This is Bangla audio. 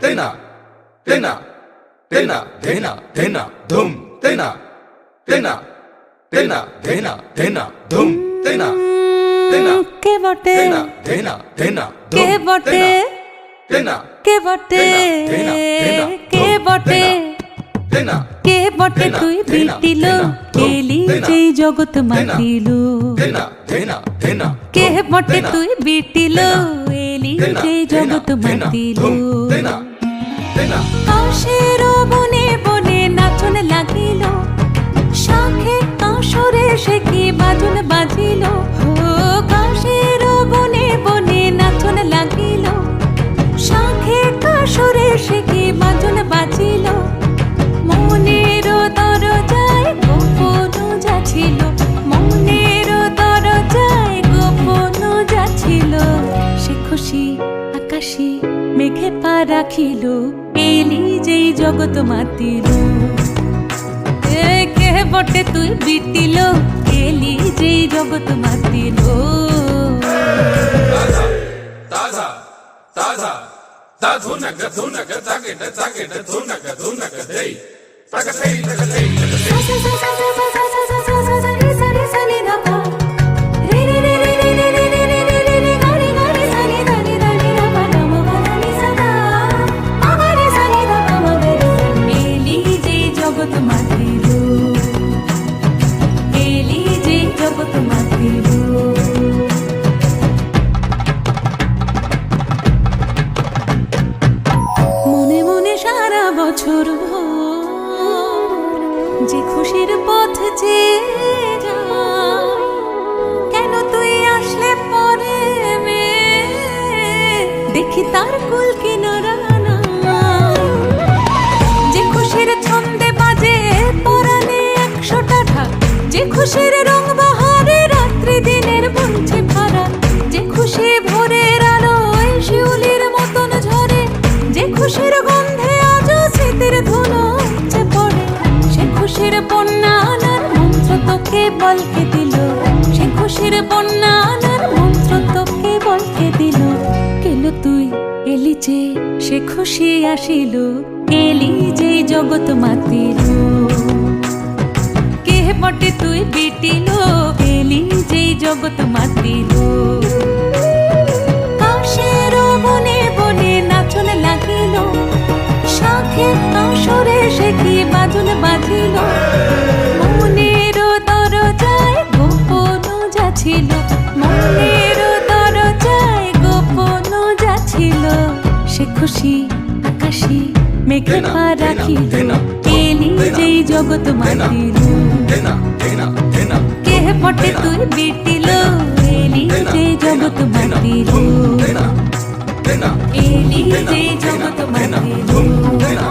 तेना तेना तेना धेना धेना धूम तेना तेना तेना धेना धेना धूम तेना तेना के बटे तेना धेना धेना के बटे तेना के बटे धेना धेना के बटे तेना কে বটে তুই বিটিলো এলি যেই জগৎ মাতিলো तेना धेना धेना কে বটে তুই বিটিলো এলি যেই জগৎ মাতিলো तेना तेना কাশের বনে বনে নাচন লাগিল শাখে কাশরে সে কি বাজন বাজিল ও কাশের বনে বনে নাচন লাগিল শাখে কাশরে সে কি বাজন বাজিল মনের দরজায় গোপন যাচ্ছিল মনের দরজায় গোপন যাচ্ছিল সে খুশি আকাশে মেঘে পা রাখিল এলি যেই জগৎ মাতিল কে বটে তুই বিটিল এলি যেই জগৎ মাতিল ताजा ताजा ता धुनक धुनक ताकेट ताकेट धुनक धुनक दे तक दे तक दे এলি যেই জগৎ মাতিল এলি যেই জগৎ মাতিল মনে মনে সারা বছর ভোর যে খুশির পথ যে যায় কেন তুই আসলে পরে দেখি তার কুল কিনারা যে খুশির ছন্দে বাজে পরানে 100টা ঢাক যে খুশির রং বাহারে রাত্রি দিনের বলছে ভাড়া যে খুশি ভোরের আলোয় শিউলির মতন ঝরে যে খুশির গন্ধে আজ স্মৃতির ধুলো উপচে পড়ে সে খুশির বন্যা আনার মন্ত্র তোকে বলকে দিল সে খুশির বন্যা আনার মন্ত্র তোকে বলকে দিল কেন তুই এলি যে সে খুশি আসিল এলি যে জগৎ মাতিল কে বটে তুই বিটিল এলি যে জগৎ মাতিল কাশের বনে বনে নাচন লাগিল শাখে কাশরে সে কি বাজন বাজিল মনের দরজায় গোপন যাচ্ছিল মনের দরজায় গোপন যাচ্ছিল সে খুশি আকাশে মেঘে পা রাখিল এলি যেই জগৎ মাতিল तेना तेना तेना কে বটে তুই বিটিল এলি যেই জগৎ মাতিল तेना तेना এলি যেই জগৎ মাতিল तेना